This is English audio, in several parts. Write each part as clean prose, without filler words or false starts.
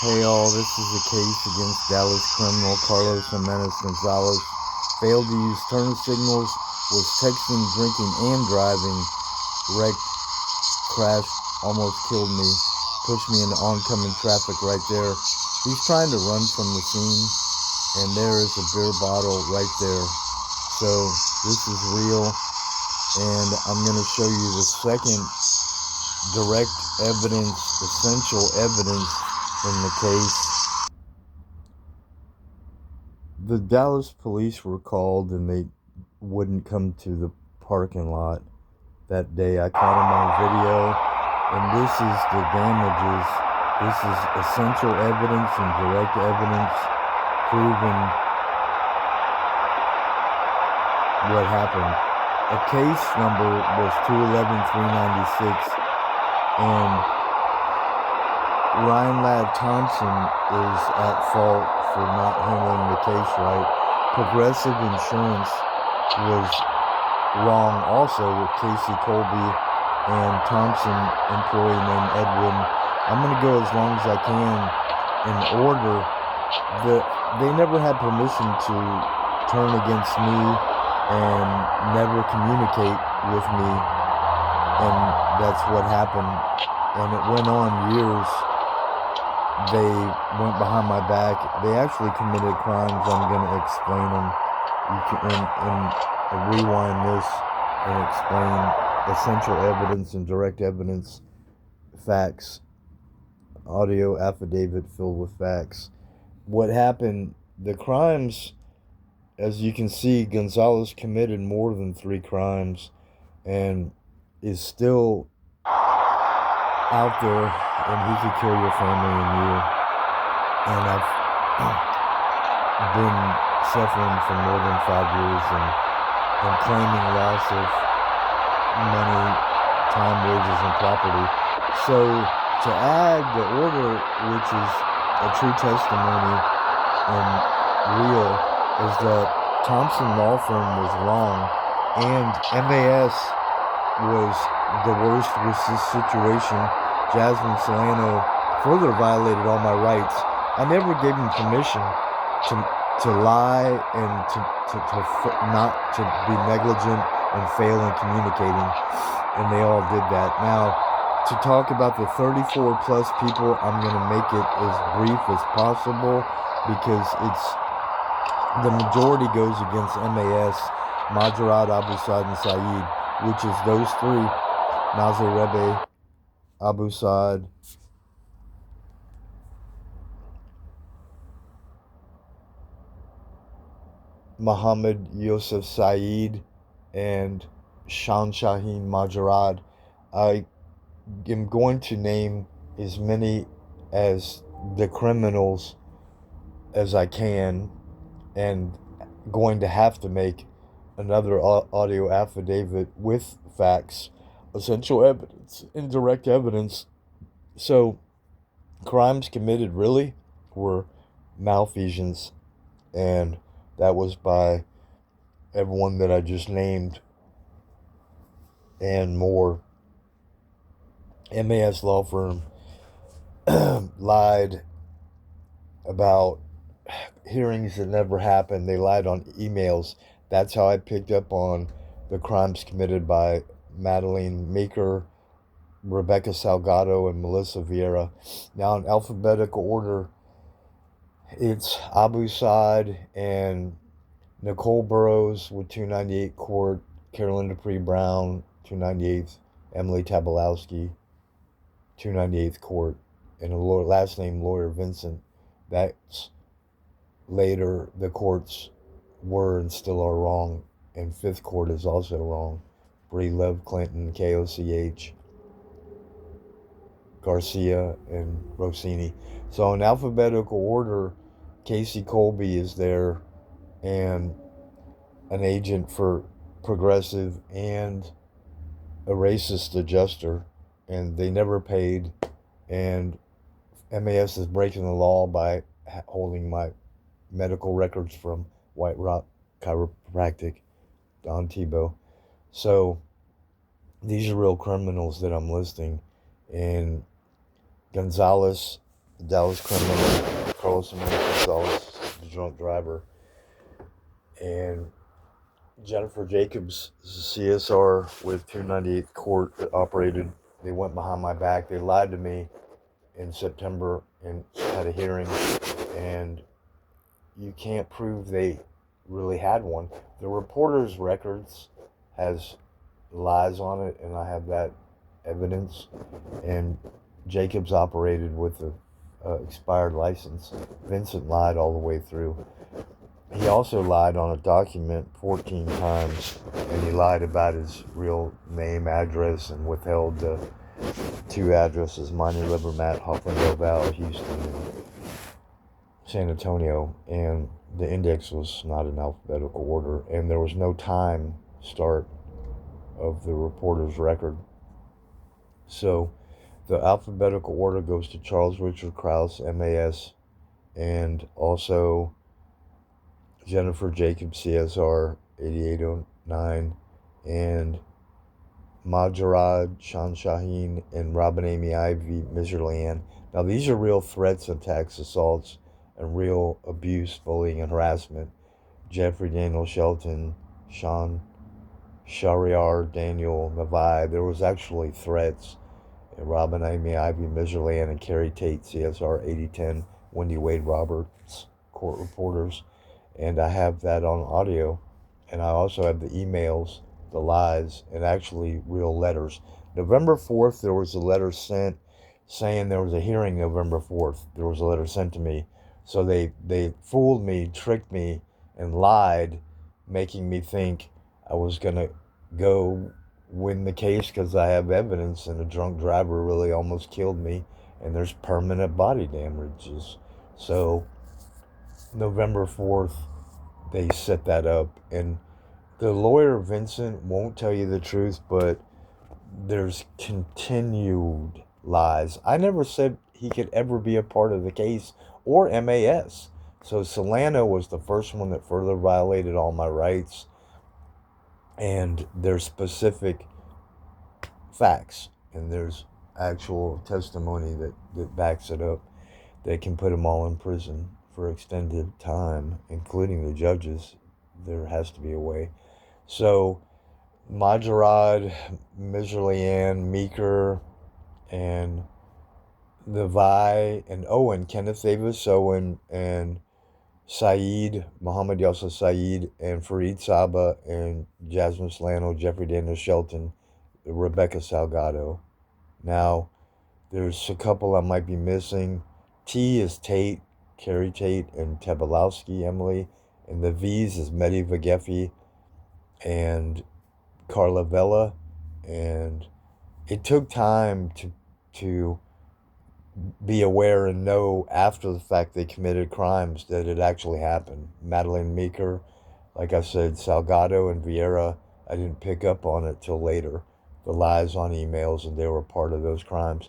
Hey all, this is a case against Dallas criminal Carlos Jimenez Gonzalez. Failed to use turn signals, was texting, drinking, and driving. Wrecked, crashed, almost killed me, pushed me into oncoming traffic right there. He's trying to run from the scene, and there is a beer bottle right there. So this is real, and I'm going to show you the second direct evidence, essential evidence in the case. The Dallas police were called and they wouldn't come to the parking lot that day. I caught them on video, and this is the damages. This is essential evidence and direct evidence proving what happened. A case number was 211-396, and Ryan Ladd Thompson is at fault for not handling the case right. Progressive Insurance was wrong also with Casey Colby and Thompson employee named Edwin. I'm going to go as long as I can in order. They never had permission to turn against me and never communicate with me, and that's what happened. And it went on years. They went behind my back. They actually committed crimes. I'm going to explain them. You can rewind this and explain essential evidence and direct evidence, facts, audio affidavit filled with facts. What happened, the crimes, as you can see, Gonzalez committed more than 3 crimes and is still out there, and he could kill your family and you. And I've been suffering for more than 5 years and claiming loss of money, time, wages, and property. So to add the order, which is a true testimony and real, is that Thompson Law Firm was wrong, and MAS was the worst with this situation. Jasmine Solano further violated all my rights. I never gave him permission to lie and to not to be negligent and fail in communicating, and they all did that. Now, to talk about the 34 plus people, I'm going to make it as brief as possible because the majority goes against MAS, Majarad, Abu Saad, and Saeed, which is those 3, Nazir Rebe, Abu Saad, Muhammad Yusuf Saeed, and Shan Shaheen Majarad. I am going to name as many as the criminals as I can, and going to have to make another audio affidavit with facts, essential evidence, indirect evidence. So crimes committed really were malfeasance, and that was by everyone that I just named and more. MAS Law Firm lied about hearings that never happened. They lied on emails. That's how I picked up on the crimes committed by Madeline Meeker, Rebecca Salgado, and Melissa Vieira. Now, in alphabetical order, it's Abu Saad and Nicole Burrows with 298 Court, Carolyn Dupree Brown, 298th, Emily Tabalowski, 298th Court, and a last name Lawyer Vincent. That's later the courts were and still are wrong, and 5th Court is also wrong. Bree Love Clinton, KOCH, Garcia, and Rossini. So in alphabetical order, Casey Colby is there, and an agent for Progressive and a racist adjuster, and they never paid, and MAS is breaking the law by holding my medical records from White Rock Chiropractic, Don Tebow. So these are real criminals that I'm listing, and Gonzalez Dallas criminal, Carlos Gonzalez, the drunk driver, and Jennifer Jacobs, CSR with 298th Court that operated. They went behind my back. They lied to me in September and had a hearing, and you can't prove they really had one. The reporter's records has lies on it, and I have that evidence. And Jacobs operated with a expired license. Vincent lied all the way through. He also lied on a document 14 times, and he lied about his real name, address, and withheld the two addresses: Miney Libermat, Hofflandale Valley, Houston, and San Antonio. And the index was not in alphabetical order, and there was no time start of the reporter's record. So the alphabetical order goes to Charles Richard Krause, MAS, and also Jennifer Jacobs, CSR 8809, and Majarad, Shan Shaheen, and Robin Amy Ivy, Miserly Ann. Now, these are real threats, attacks, assaults, and real abuse, bullying, and harassment. Jeffrey Daniel Shelton, Sean Shariar, Daniel Navai. There was actually threats. And Robin Amy Ivy, Miserly Ann, and Carrie Tate, CSR 8010, Wendy Wade Roberts, court reporters. And I have that on audio, and I also have the emails, the lies, and actually real letters. November 4th, there was a letter sent saying there was a hearing November 4th. There was a letter sent to me. So they fooled me, tricked me, and lied, making me think I was going to go win the case because I have evidence, and a drunk driver really almost killed me, and there's permanent body damages. So November 4th, they set that up. And the lawyer, Vincent, won't tell you the truth, but there's continued lies. I never said he could ever be a part of the case or MAS. So Solano was the first one that further violated all my rights. And there's specific facts, and there's actual testimony that backs it up. They can put them all in prison for extended time, including the judges. There has to be a way. So Majarad, Miserly Ann, Meeker, and Levi, and Owen, Kenneth Davis Owen, and Saeed, Muhammad Yusuf Saeed, and Fareed Saba, and Jasmine Solano, Jeffrey Daniel Shelton, Rebecca Salgado. Now, there's a couple I might be missing. T is Tate, Carrie Tate, and Tebalowski, Emily. And the V's is Mehdi Vagefi and Carla Vella. And it took time to be aware and know after the fact they committed crimes that it actually happened. Madeline Meeker, like I said, Salgado and Vieira, I didn't pick up on it till later. The lies on emails, and they were part of those crimes.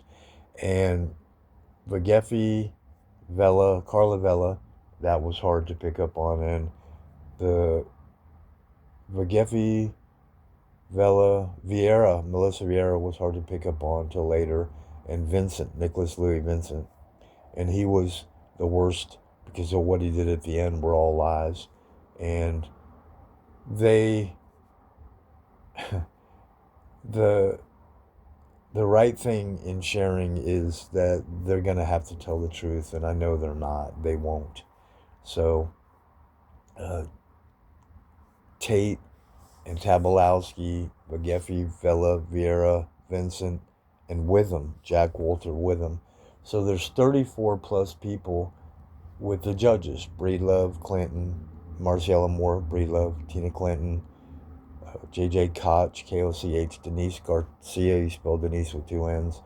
And Vagefi, Vella, Carla Vella, that was hard to pick up on. And the Vagefi, Vella, Vieira, Melissa Vieira was hard to pick up on till later. And Vincent, Nicholas Louis Vincent. And he was the worst because of what he did at the end were all lies. And they, the right thing in sharing is that they're going to have to tell the truth, and I know they're not. They won't. So Tate and Tabalowski, Vagefi, Vella, Vieira, Vincent, and Witham, Jack Walter Witham. So there's 34 plus people with the judges: Breedlove, Clinton, Marcella Moore, Breedlove, Tina Clinton, J.J. Koch, Koch, Denise Garcia, you spell Denise with two N's,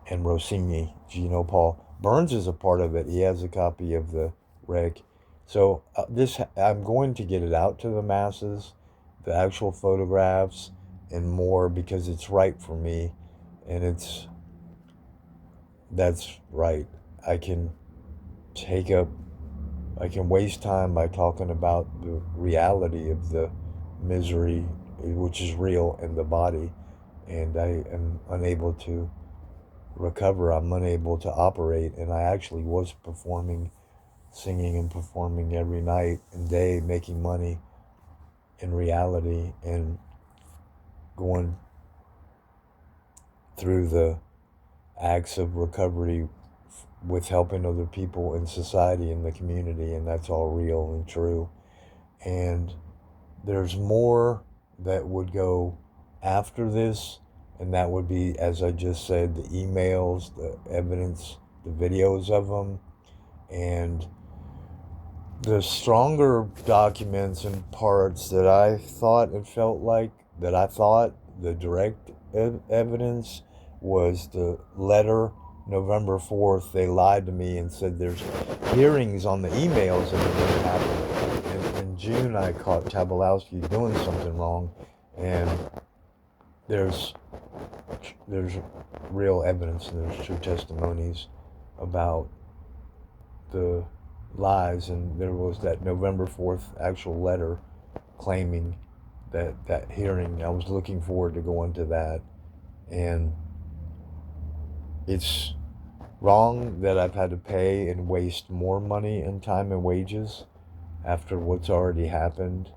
and Rossini, Gino Paul. Burns is a part of it. He has a copy of the reg. So I'm going to get it out to the masses, the actual photographs and more, because it's right for me, and that's right. I can waste time by talking about the reality of the misery, which is real in the body, and I am unable to recover, I'm unable to operate. And I actually was singing and performing every night and day, making money in reality and going through the acts of recovery with helping other people in society, in the community, and that's all real and true. And there's more that would go after this, and that would be, as I just said, the emails, the evidence, the videos of them, and the stronger documents and parts that I thought and felt like, that I thought the direct evidence was the letter November 4th. They lied to me and said there's hearings on the emails and it didn't happen. In June, I caught Tabalowski doing something wrong, and there's real evidence and there's true testimonies about the lies, and there was that November 4th actual letter claiming that hearing. I was looking forward to going to that, and it's wrong that I've had to pay and waste more money and time and wages after what's already happened.